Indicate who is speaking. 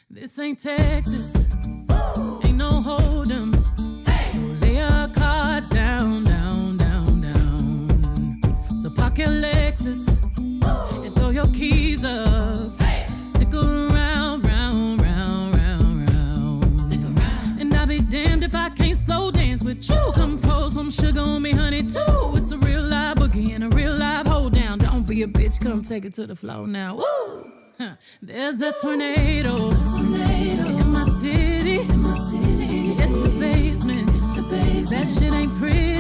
Speaker 1: This ain't Texas, ain't no hold'em. So lay your cards down, down, down, down. So park your Lexus and throw your keys up. Stick around, round, round, round, round. Stick around. And I'll be damned if I can't slow dance with you. Come pour some sugar on me, honey, too. It's a real live boogie and a real live hold down. Don't be a bitch, come take it to the floor now. Woo! There's a tornado in my city. Hit the basement. That shit ain't pretty.